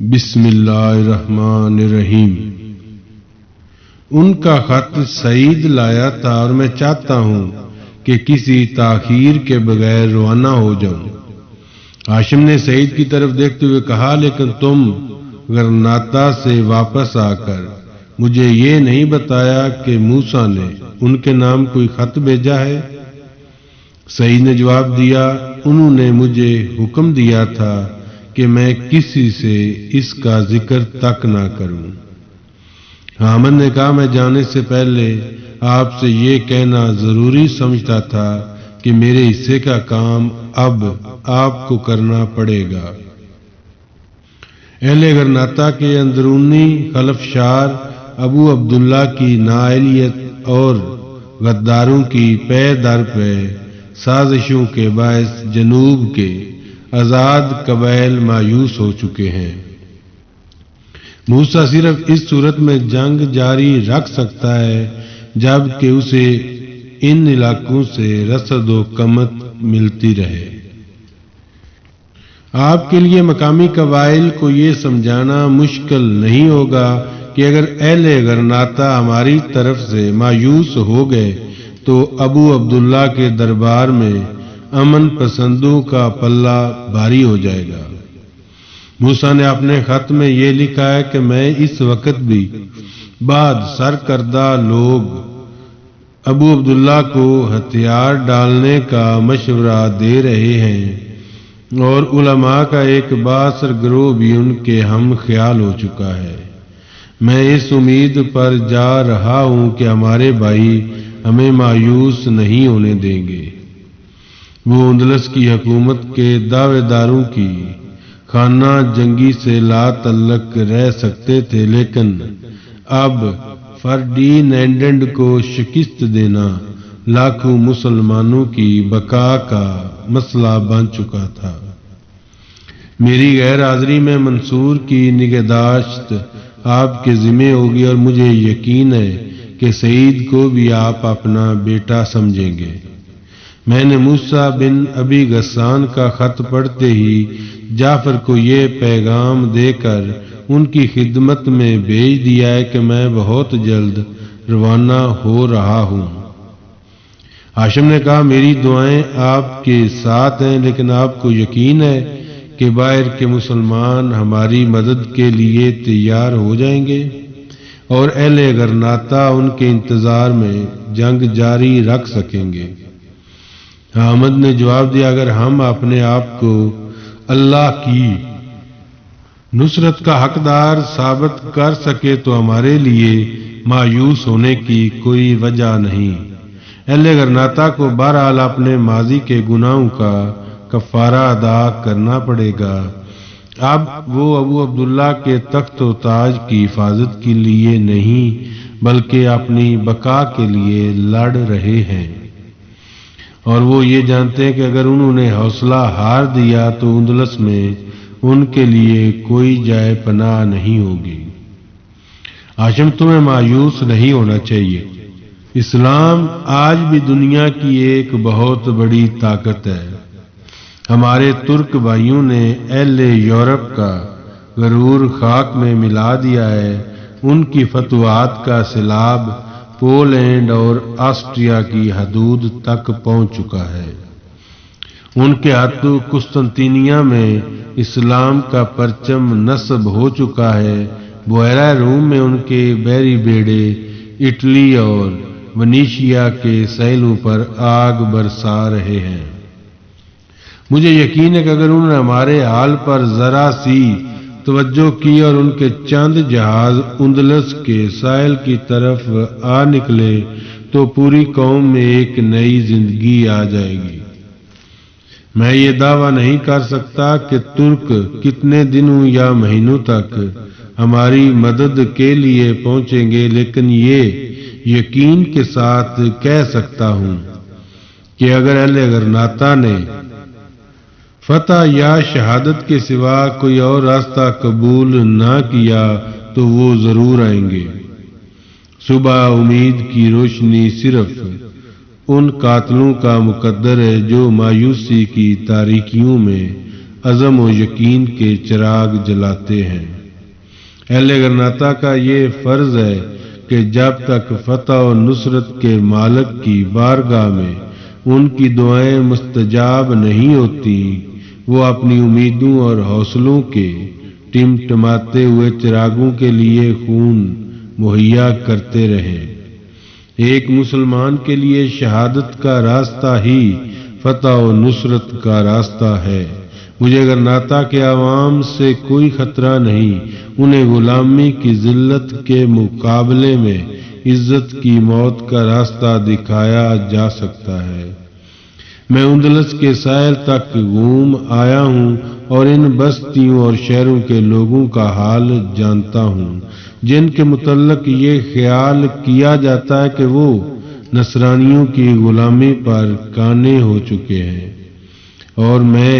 بسم اللہ الرحمن الرحیم۔ ان کا خط سعید لایا تھا اور میں چاہتا ہوں کہ کسی تاخیر کے بغیر روانہ ہو جاؤں۔ ہاشم نے سعید کی طرف دیکھتے ہوئے کہا، لیکن تم غرناطہ سے واپس آ کر مجھے یہ نہیں بتایا کہ موسیٰ نے ان کے نام کوئی خط بھیجا ہے؟ سعید نے جواب دیا، انہوں نے مجھے حکم دیا تھا کہ میں کسی سے اس کا ذکر تک نہ کروں۔ حامد نے کہا، میں جانے سے پہلے آپ سے یہ کہنا ضروری سمجھتا تھا کہ میرے حصے کا کام اب آپ کو کرنا پڑے گا۔ اہل غرناطہ کے اندرونی خلفشار ابو عبداللہ کی نااہلیت اور غداروں کی پے در پے سازشوں کے باعث جنوب کے آزاد قبائل مایوس ہو چکے ہیں۔ موسیٰ صرف اس صورت میں جنگ جاری رکھ سکتا ہے جب کہ اسے ان علاقوں سے رسد و قمت ملتی رہے۔ آپ کے لیے مقامی قبائل کو یہ سمجھانا مشکل نہیں ہوگا کہ اگر اہل غرناطہ ہماری طرف سے مایوس ہو گئے تو ابو عبداللہ کے دربار میں امن پسندوں کا پلہ بھاری ہو جائے گا۔ موسیٰ نے اپنے خط میں یہ لکھا ہے کہ میں اس وقت بھی بعد سرکردہ لوگ ابو عبداللہ کو ہتھیار ڈالنے کا مشورہ دے رہے ہیں اور علماء کا ایک بااثر گروہ بھی ان کے ہم خیال ہو چکا ہے۔ میں اس امید پر جا رہا ہوں کہ ہمارے بھائی ہمیں مایوس نہیں ہونے دیں گے۔ وہ اندلس کی حکومت کے دعوے داروں کی خانہ جنگی سے لا تعلق رہ سکتے تھے، لیکن اب فرڈینینڈ کو شکست دینا لاکھوں مسلمانوں کی بقا کا مسئلہ بن چکا تھا۔ میری غیر حاضری میں منصور کی نگہداشت آپ کے ذمہ ہوگی اور مجھے یقین ہے کہ سعید کو بھی آپ اپنا بیٹا سمجھیں گے۔ میں نے موسیٰ بن ابی غسان کا خط پڑھتے ہی جعفر کو یہ پیغام دے کر ان کی خدمت میں بھیج دیا ہے کہ میں بہت جلد روانہ ہو رہا ہوں۔ ہاشم نے کہا، میری دعائیں آپ کے ساتھ ہیں، لیکن آپ کو یقین ہے کہ باہر کے مسلمان ہماری مدد کے لیے تیار ہو جائیں گے اور اہل غرناطہ ان کے انتظار میں جنگ جاری رکھ سکیں گے۔ حامد نے جواب دیا، اگر ہم اپنے آپ کو اللہ کی نصرت کا حقدار ثابت کر سکے تو ہمارے لیے مایوس ہونے کی کوئی وجہ نہیں۔ اہل غرناطہ کو بہرحال اپنے ماضی کے گناہوں کا کفارہ ادا کرنا پڑے گا۔ اب وہ ابو عبداللہ کے تخت و تاج کی حفاظت کے لیے نہیں بلکہ اپنی بقا کے لیے لڑ رہے ہیں، اور وہ یہ جانتے ہیں کہ اگر انہوں نے حوصلہ ہار دیا تو اندلس میں ان کے لیے کوئی جائے پناہ نہیں ہوگی۔ ہاشم، تمہیں مایوس نہیں ہونا چاہیے۔ اسلام آج بھی دنیا کی ایک بہت بڑی طاقت ہے۔ ہمارے ترک بھائیوں نے اہل یورپ کا غرور خاک میں ملا دیا ہے۔ ان کی فتوحات کا سیلاب پولینڈ اور آسٹریا کی حدود تک پہنچ چکا ہے۔ ان کے ہاتھوں قسطنطینیہ میں اسلام کا پرچم نصب ہو چکا ہے۔ بحیرہ روم میں ان کے بحری بیڑے اٹلی اور ونیشیا کے ساحلوں پر آگ برسا رہے ہیں۔ مجھے یقین ہے کہ اگر انہوں نے ہمارے حال پر ذرا سی توجہ کی اور ان کے چند جہاز اندلس کے ساحل کی طرف آ نکلے تو پوری قوم میں ایک نئی زندگی آ جائے گی۔ میں یہ دعویٰ نہیں کر سکتا کہ ترک کتنے دنوں یا مہینوں تک ہماری مدد کے لیے پہنچیں گے، لیکن یہ یقین کے ساتھ کہہ سکتا ہوں کہ اگر اہل غرناطہ نے فتح یا شہادت کے سوا کوئی اور راستہ قبول نہ کیا تو وہ ضرور آئیں گے۔ صبح امید کی روشنی صرف ان قاتلوں کا مقدر ہے جو مایوسی کی تاریکیوں میں عزم و یقین کے چراغ جلاتے ہیں۔ اہل غرناطہ کا یہ فرض ہے کہ جب تک فتح و نصرت کے مالک کی بارگاہ میں ان کی دعائیں مستجاب نہیں ہوتی، وہ اپنی امیدوں اور حوصلوں کے ٹمٹماتے ہوئے چراغوں کے لیے خون مہیا کرتے رہیں۔ ایک مسلمان کے لیے شہادت کا راستہ ہی فتح و نصرت کا راستہ ہے۔ مجھے غرناطہ کے عوام سے کوئی خطرہ نہیں، انہیں غلامی کی ذلت کے مقابلے میں عزت کی موت کا راستہ دکھایا جا سکتا ہے۔ میں اندلس کے ساحل تک گھوم آیا ہوں اور ان بستیوں اور شہروں کے لوگوں کا حال جانتا ہوں جن کے متعلق یہ خیال کیا جاتا ہے کہ وہ نصرانیوں کی غلامی پر کانے ہو چکے ہیں، اور میں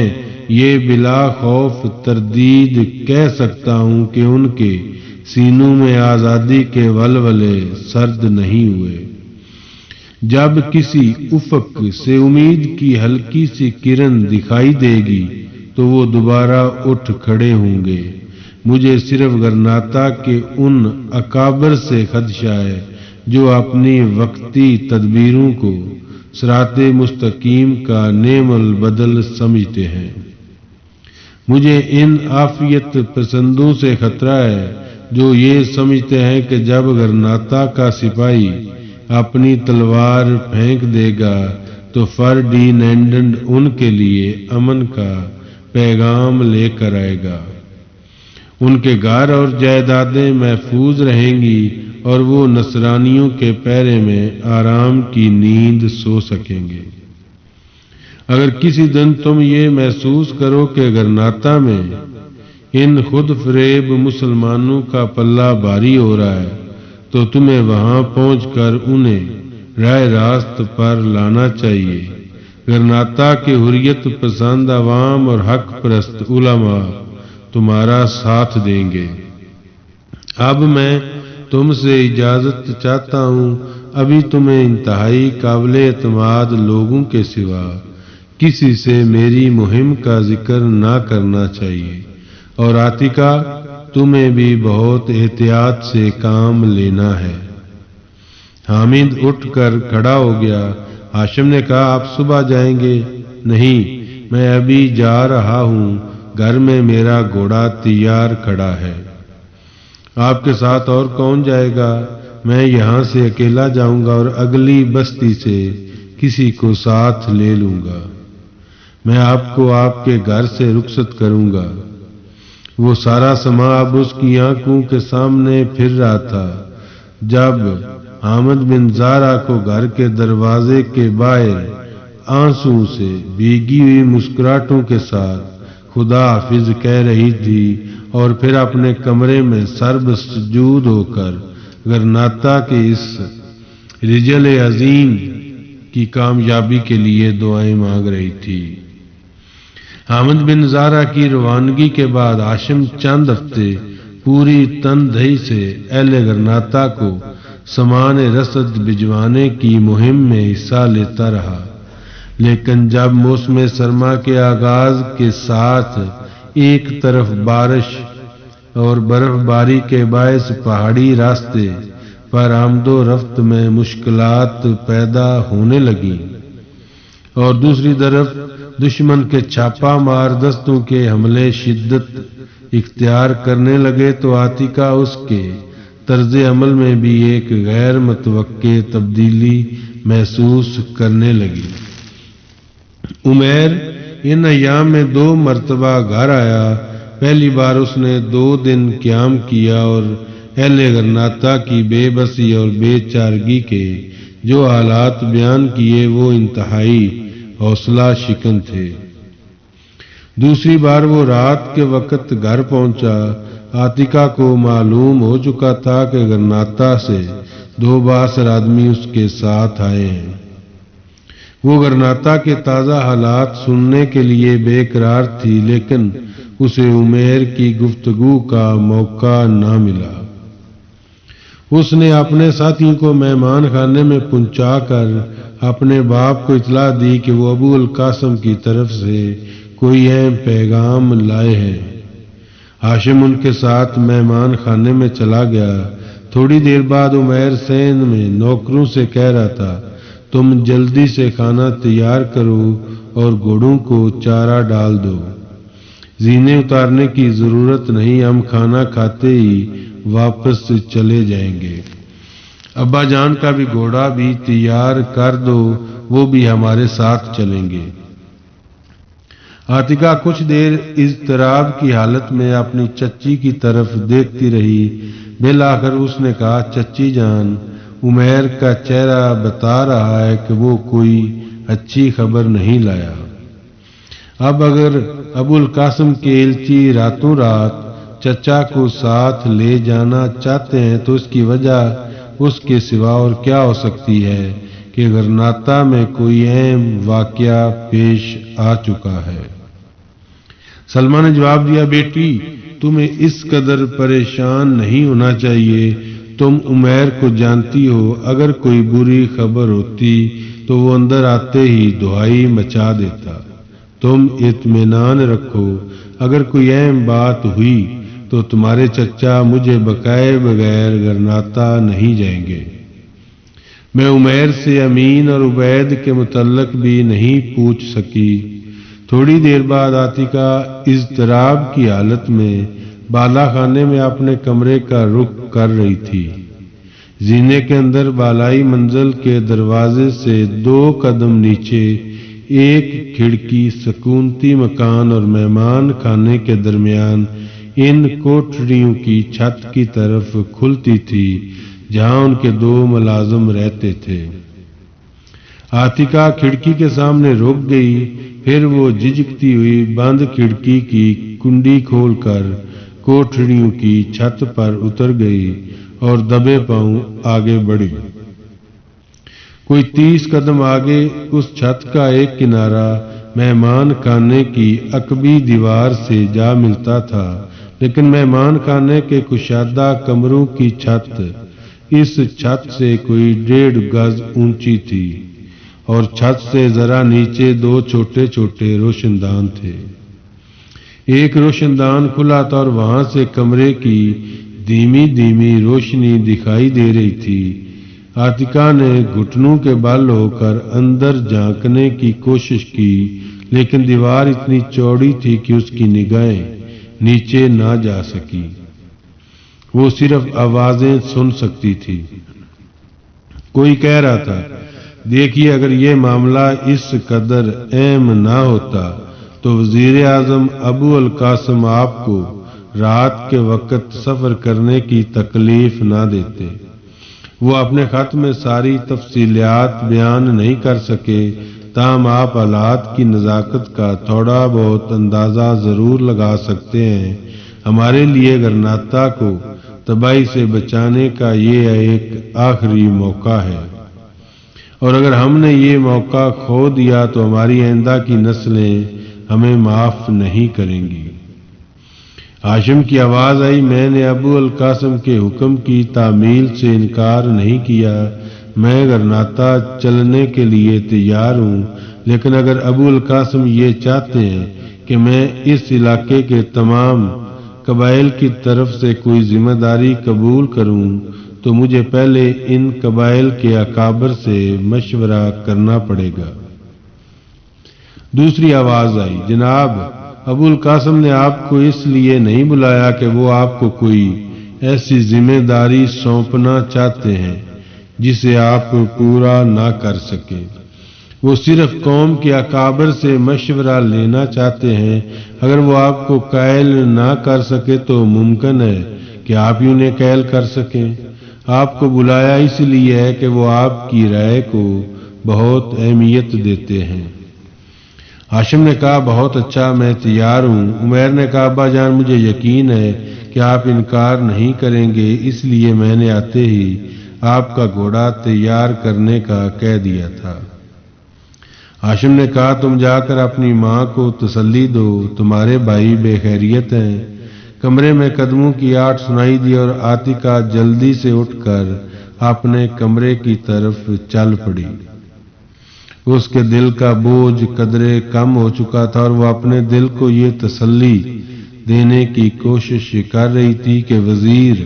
یہ بلا خوف تردید کہہ سکتا ہوں کہ ان کے سینوں میں آزادی کے ولولے سرد نہیں ہوئے۔ جب کسی افق سے امید کی ہلکی سی کرن دکھائی دے گی تو وہ دوبارہ اٹھ کھڑے ہوں گے۔ مجھے صرف غرناطہ کے ان اکابر سے خدشہ ہے جو اپنی وقتی تدبیروں کو صراط مستقیم کا نعم البدل سمجھتے ہیں۔ مجھے ان عافیت پسندوں سے خطرہ ہے جو یہ سمجھتے ہیں کہ جب غرناطہ کا سپاہی اپنی تلوار پھینک دے گا تو فرڈینینڈ ان کے لیے امن کا پیغام لے کر آئے گا، ان کے گھر اور جائیدادیں محفوظ رہیں گی اور وہ نصرانیوں کے پیرے میں آرام کی نیند سو سکیں گے۔ اگر کسی دن تم یہ محسوس کرو کہ غرناطہ میں ان خود فریب مسلمانوں کا پلہ بھاری ہو رہا ہے تو تمہیں وہاں پہنچ کر انہیں راہ راست پر لانا چاہیے۔ غرناطہ کے حریت پسند عوام اور حق پرست علماء تمہارا ساتھ دیں گے۔ اب میں تم سے اجازت چاہتا ہوں، ابھی تمہیں انتہائی قابل اعتماد لوگوں کے سوا کسی سے میری مہم کا ذکر نہ کرنا چاہیے، اور عاتکہ تمہیں بھی بہت احتیاط سے کام لینا ہے۔ حامد اٹھ کر کھڑا ہو گیا۔ ہاشم نے کہا، آپ صبح جائیں گے؟ نہیں، میں ابھی جا رہا ہوں، گھر میں میرا گھوڑا تیار کھڑا ہے۔ آپ کے ساتھ اور کون جائے گا؟ میں یہاں سے اکیلا جاؤں گا اور اگلی بستی سے کسی کو ساتھ لے لوں گا۔ میں آپ کو آپ کے گھر سے رخصت کروں گا۔ وہ سارا سما اب اس کی آنکھوں کے سامنے پھر رہا تھا جب حامد بن زارا کو گھر کے دروازے کے باہر آنسو سے بھیگی ہوئی مسکراہٹوں کے ساتھ خدا حافظ کہہ رہی تھی، اور پھر اپنے کمرے میں سرب سجود ہو کر غرناطہ کے اس رجل عظیم کی کامیابی کے لیے دعائیں مانگ رہی تھی۔ حامد بن زارا کی روانگی کے بعد ہاشم چند ہفتے پوری تندہی سے اہل غرناطہ کو سامان رسد بھجوانے کی مہم میں حصہ لیتا رہا، لیکن جب موسم سرما کے آغاز کے ساتھ ایک طرف بارش اور برف باری کے باعث پہاڑی راستے پر آمد و رفت میں مشکلات پیدا ہونے لگیں اور دوسری طرف دشمن کے چھاپا مار دستوں کے حملے شدت اختیار کرنے لگے تو عاتکہ اس کے طرز عمل میں بھی ایک غیر متوقع تبدیلی محسوس کرنے لگی۔ عمیر ان ایام میں 2 مرتبہ گھر آیا۔ پہلی بار اس نے 2 دن قیام کیا اور اہل غرناطہ کی بے بسی اور بے چارگی کے جو حالات بیان کیے وہ انتہائی حوصلہ شکن تھے۔ دوسری بار وہ رات کے وقت گھر پہنچا۔ عاتکہ کو معلوم ہو چکا تھا کہ غرناطہ سے 2 بااثر آدمی اس کے ساتھ آئے ہیں۔ وہ غرناطہ کے تازہ حالات سننے کے لیے بے قرار تھی، لیکن اسے عمیر کی گفتگو کا موقع نہ ملا۔ اس نے اپنے ساتھیوں کو مہمان خانے میں پہنچا کر اپنے باپ کو اطلاع دی کہ وہ ابو القاسم کی طرف سے کوئی اہم پیغام لائے ہیں۔ ہاشم ان کے ساتھ مہمان خانے میں چلا گیا۔ تھوڑی دیر بعد عمیر سین میں نوکروں سے کہہ رہا تھا، تم جلدی سے کھانا تیار کرو اور گھوڑوں کو چارہ ڈال دو۔ زینے اتارنے کی ضرورت نہیں، ہم کھانا کھاتے ہی واپس چلے جائیں گے۔ ابا جان کا بھی گھوڑا بھی تیار کر دو، وہ بھی ہمارے ساتھ چلیں گے۔ عاتکہ کچھ دیر اضطراب کی حالت میں اپنی چچی کی طرف دیکھتی رہی۔ بالآخر اس نے کہا، چچی جان، عمیر کا چہرہ بتا رہا ہے کہ وہ کوئی اچھی خبر نہیں لایا۔ اب اگر ابو القاسم کے ایلچی راتوں رات چچا کو ساتھ لے جانا چاہتے ہیں تو اس کی وجہ اس کے سوا اور کیا ہو سکتی ہے کہ غرناطہ میں کوئی اہم واقعہ پیش آ چکا ہے۔ سلمہ نے جواب دیا، بیٹی تمہیں اس قدر پریشان نہیں ہونا چاہیے، تم عمیر کو جانتی ہو، اگر کوئی بری خبر ہوتی تو وہ اندر آتے ہی دہائی مچا دیتا۔ تم اطمینان رکھو، اگر کوئی اہم بات ہوئی تو تمہارے چچا مجھے بقائے بغیر غرناطہ نہیں جائیں گے۔ میں عمیر سے امین اور عبید کے متعلق بھی نہیں پوچھ سکی۔ تھوڑی دیر بعد عاتکہ اضطراب کی حالت میں بالا خانے میں اپنے کمرے کا رخ کر رہی تھی۔ زینے کے اندر بالائی منزل کے دروازے سے 2 قدم نیچے ایک کھڑکی سکونتی مکان اور مہمان خانے کے درمیان ان کوٹڑیوں کی چھت کی طرف کھلتی تھی جہاں ان کے 2 ملازم رہتے تھے۔ عاتکہ کھڑکی کے سامنے رک گئی، پھر وہ جھجکتی ہوئی بند کھڑکی کی کنڈی کھول کر کوٹڑیوں کی چھت پر اتر گئی اور دبے پاؤں آگے بڑھی۔ کوئی 30 قدم آگے اس چھت کا ایک کنارہ مہمان خانے کی عقبی دیوار سے جا ملتا تھا، لیکن مہمان خانے کے کشادہ کمروں کی چھت اس چھت سے کوئی 1.5 گز اونچی تھی اور چھت سے ذرا نیچے 2 چھوٹے چھوٹے روشن دان تھے۔ ایک روشن دان کھلا تھا اور وہاں سے کمرے کی دھیمی دھیمی روشنی دکھائی دے رہی تھی۔ عاتکہ نے گھٹنوں کے بل ہو کر اندر جھانکنے کی کوشش کی، لیکن دیوار اتنی چوڑی تھی کہ اس کی نگاہیں نیچے نہ جا سکی۔ وہ صرف آوازیں سن سکتی تھی۔ کوئی کہہ رہا تھا، دیکھیے اگر یہ معاملہ اس قدر اہم نہ ہوتا تو وزیر اعظم ابو القاسم آپ کو رات کے وقت سفر کرنے کی تکلیف نہ دیتے۔ وہ اپنے خط میں ساری تفصیلات بیان نہیں کر سکے، تاہم آپ حالات کی نزاکت کا تھوڑا بہت اندازہ ضرور لگا سکتے ہیں۔ ہمارے لیے غرناطہ کو تباہی سے بچانے کا یہ ایک آخری موقع ہے، اور اگر ہم نے یہ موقع کھو دیا تو ہماری آئندہ کی نسلیں ہمیں معاف نہیں کریں گی۔ ہاشم کی آواز آئی، میں نے ابو القاسم کے حکم کی تعمیل سے انکار نہیں کیا، میں غرناطہ چلنے کے لیے تیار ہوں، لیکن اگر ابو القاسم یہ چاہتے ہیں کہ میں اس علاقے کے تمام قبائل کی طرف سے کوئی ذمہ داری قبول کروں تو مجھے پہلے ان قبائل کے اکابر سے مشورہ کرنا پڑے گا۔ دوسری آواز آئی، جناب ابو القاسم نے آپ کو اس لیے نہیں بلایا کہ وہ آپ کو کوئی ایسی ذمہ داری سونپنا چاہتے ہیں جسے آپ پورا نہ کر سکیں۔ وہ صرف قوم کے اکابر سے مشورہ لینا چاہتے ہیں۔ اگر وہ آپ کو قائل نہ کر سکے تو ممکن ہے کہ آپ ہی انہیں قائل کر سکیں۔ آپ کو بلایا اس لیے ہے کہ وہ آپ کی رائے کو بہت اہمیت دیتے ہیں۔ ہاشم نے کہا، بہت اچھا، میں تیار ہوں۔ عمیر نے کہا، ابا جان مجھے یقین ہے کہ آپ انکار نہیں کریں گے، اس لیے میں نے آتے ہی آپ کا گھوڑا تیار کرنے کا کہہ دیا تھا۔ ہاشم نے کہا، تم جا کر اپنی ماں کو تسلی دو، تمہارے بھائی بے خیریت ہیں۔ کمرے میں قدموں کی آہٹ سنائی دی اور عاتکہ جلدی سے اٹھ کر اپنے کمرے کی طرف چل پڑی۔ اس کے دل کا بوجھ قدرے کم ہو چکا تھا اور وہ اپنے دل کو یہ تسلی دینے کی کوشش کر رہی تھی کہ وزیر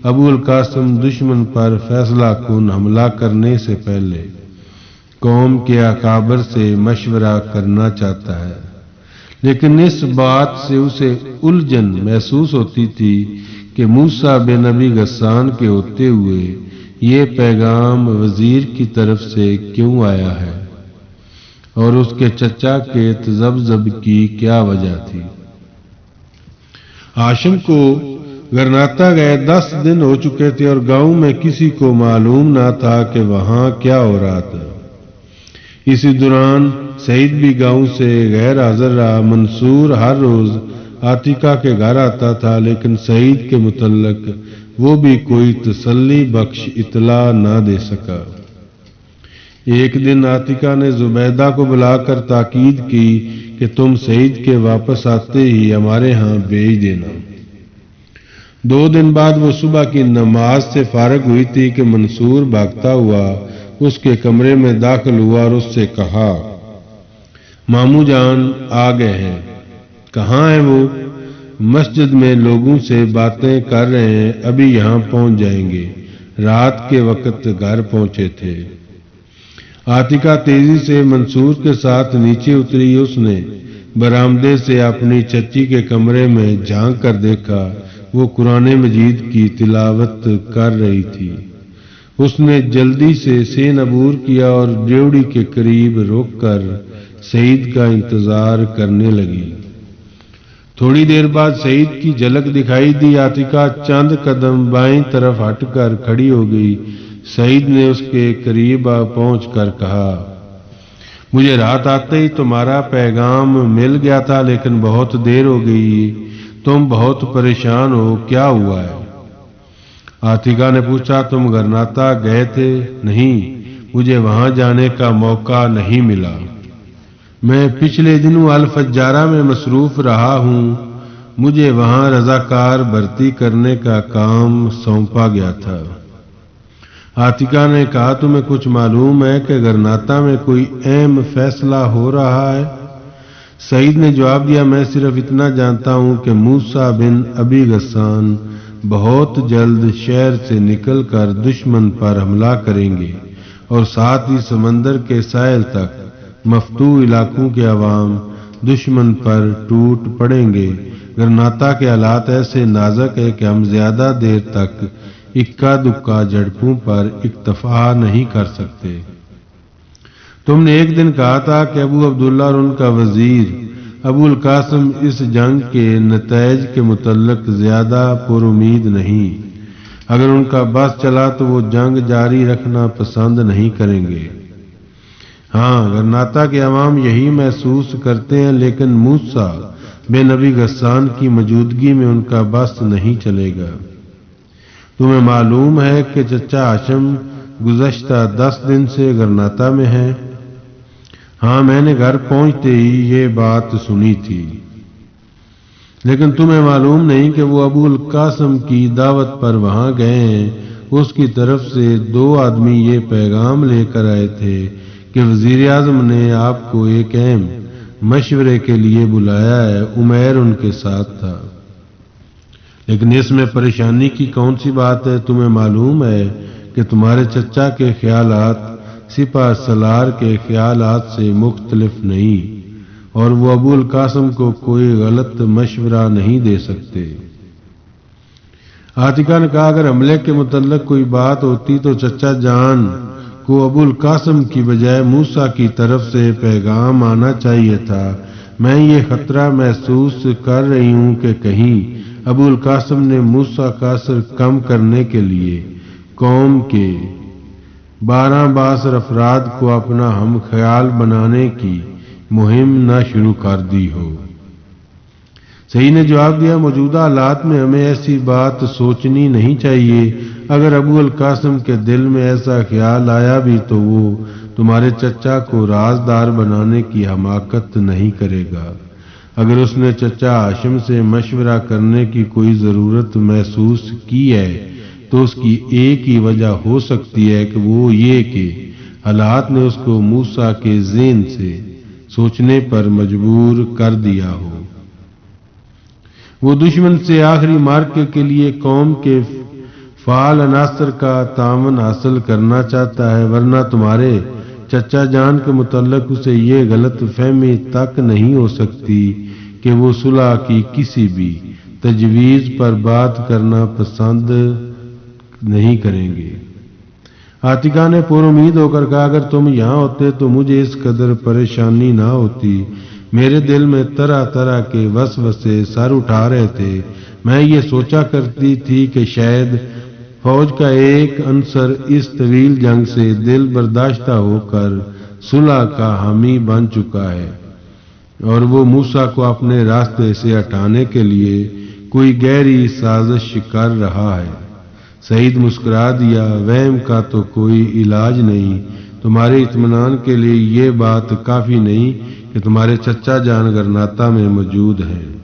ابو القاسم دشمن پر فیصلہ کن حملہ کرنے سے پہلے قوم کے اکابر سے مشورہ کرنا چاہتا ہے، لیکن اس بات سے اسے الجھن محسوس ہوتی تھی کہ موسیٰ بن ابی غسان کے ہوتے ہوئے یہ پیغام وزیر کی طرف سے کیوں آیا ہے اور اس کے چچا کے تذبذب کی کیا وجہ تھی۔ ہاشم کو گرناتا گئے 10 دن ہو چکے تھے اور گاؤں میں کسی کو معلوم نہ تھا کہ وہاں کیا ہو رہا تھا۔ اسی دوران سعید بھی گاؤں سے غیر حاضر رہا۔ منصور ہر روز عاتقہ کے گھر آتا تھا، لیکن سعید کے متعلق وہ بھی کوئی تسلی بخش اطلاع نہ دے سکا۔ ایک دن عاتقہ نے زبیدہ کو بلا کر تاکید کی کہ تم سعید کے واپس آتے ہی ہمارے ہاں بھیج دینا۔ 2 دن بعد وہ صبح کی نماز سے فارغ ہوئی تھی کہ منصور بھاگتا ہوا اس کے کمرے میں داخل ہوا اور اس سے کہا، ماموں جان آ گئے ہیں۔ کہاں ہیں وہ؟ مسجد میں لوگوں سے باتیں کر رہے ہیں، ابھی یہاں پہنچ جائیں گے، رات کے وقت گھر پہنچے تھے۔ عاتقہ تیزی سے منصور کے ساتھ نیچے اتری۔ اس نے برآمدے سے اپنی چچی کے کمرے میں جھانک کر دیکھا، وہ قرآن مجید کی تلاوت کر رہی تھی۔ اس نے جلدی سے سین عبور کیا اور ڈیوڑی کے قریب روک کر سعید کا انتظار کرنے لگی۔ تھوڑی دیر بعد سعید کی جھلک دکھائی دی۔ عاتقہ چند قدم بائیں طرف ہٹ کر کھڑی ہو گئی۔ سعید نے اس کے قریب پہنچ کر کہا، مجھے رات آتے ہی تمہارا پیغام مل گیا تھا، لیکن بہت دیر ہو گئی، تم بہت پریشان ہو، کیا ہوا ہے؟ عاتقہ نے پوچھا، تم گرناتا گئے تھے؟ نہیں، مجھے وہاں جانے کا موقع نہیں ملا۔ میں پچھلے دنوں الفجارہ میں مصروف رہا ہوں، مجھے وہاں رضاکار بھرتی کرنے کا کام سونپا گیا تھا۔ عاتقہ نے کہا، تمہیں کچھ معلوم ہے کہ گرناتا میں کوئی اہم فیصلہ ہو رہا ہے؟ سعید نے جواب دیا، میں صرف اتنا جانتا ہوں کہ موسیٰ بن ابی غسان بہت جلد شہر سے نکل کر دشمن پر حملہ کریں گے اور ساتھ ہی سمندر کے ساحل تک مفتوح علاقوں کے عوام دشمن پر ٹوٹ پڑیں گے۔ گرناتا کے حالات ایسے نازک ہے کہ ہم زیادہ دیر تک اکا دکا جھڑپوں پر اکتفا نہیں کر سکتے۔ تم نے ایک دن کہا تھا کہ ابو عبداللہ اور ان کا وزیر ابو القاسم اس جنگ کے نتائج کے متعلق زیادہ پر امید نہیں۔ اگر ان کا بس چلا تو وہ جنگ جاری رکھنا پسند نہیں کریں گے۔ ہاں، گرناتا کے عوام یہی محسوس کرتے ہیں، لیکن موسیٰ بن ابی غسان کی موجودگی میں ان کا بس نہیں چلے گا۔ تمہیں معلوم ہے کہ چچا ہاشم گزشتہ 10 دن سے گرناتا میں ہے؟ ہاں، میں نے گھر پہنچتے ہی یہ بات سنی تھی، لیکن تمہیں معلوم نہیں کہ وہ ابو القاسم کی دعوت پر وہاں گئے ہیں۔ اس کی طرف سے 2 آدمی یہ پیغام لے کر آئے تھے کہ وزیر اعظم نے آپ کو ایک اہم مشورے کے لیے بلایا ہے۔ عمیر ان کے ساتھ تھا۔ لیکن اس میں پریشانی کی کون سی بات ہے؟ تمہیں معلوم ہے کہ تمہارے چچا کے خیالات سپہ سالار کے خیالات سے مختلف نہیں، اور وہ ابو القاسم کو کوئی غلط مشورہ نہیں دے سکتے۔ عاتقہ نے کہا، اگر حملے کے متعلق کوئی بات ہوتی تو چچا جان کو ابو القاسم کی بجائے موسیٰ کی طرف سے پیغام آنا چاہیے تھا۔ میں یہ خطرہ محسوس کر رہی ہوں کہ کہیں ابو القاسم نے موسیٰ کا اثر کم کرنے کے لیے قوم کے 12 بااثر افراد کو اپنا ہم خیال بنانے کی مہم نہ شروع کر دی ہو۔ سعید نے جواب دیا، موجودہ حالات میں ہمیں ایسی بات سوچنی نہیں چاہیے۔ اگر ابو القاسم کے دل میں ایسا خیال آیا بھی تو وہ تمہارے چچا کو رازدار بنانے کی حماقت نہیں کرے گا۔ اگر اس نے چچا ہاشم سے مشورہ کرنے کی کوئی ضرورت محسوس کی ہے تو اس کی ایک ہی وجہ ہو سکتی ہے کہ وہ یہ کہ حالات نے اس کو موسیٰ کے ذہن سے سوچنے پر مجبور کر دیا ہو۔ وہ دشمن سے آخری مارکے کے لیے قوم کے فعال عناصر کا تعاون حاصل کرنا چاہتا ہے، ورنہ تمہارے چچا جان کے متعلق اسے یہ غلط فہمی تک نہیں ہو سکتی کہ وہ صلح کی کسی بھی تجویز پر بات کرنا پسند نہیں کریں گے۔ عاتکہ نے پر امید ہو کر کہا، اگر تم یہاں ہوتے تو مجھے اس قدر پریشانی نہ ہوتی۔ میرے دل میں طرح طرح کے وسوسے سر اٹھا رہے تھے۔ میں یہ سوچا کرتی تھی کہ شاید فوج کا ایک عنصر اس طویل جنگ سے دل برداشتہ ہو کر صلح کا حامی بن چکا ہے اور وہ موسیٰ کو اپنے راستے سے ہٹانے کے لیے کوئی گہری سازش کر رہا ہے۔ سعید مسکرا دیا، وہم کا تو کوئی علاج نہیں۔ تمہارے اطمینان کے لیے یہ بات کافی نہیں کہ تمہارے چچا جان غرناطہ میں موجود ہیں۔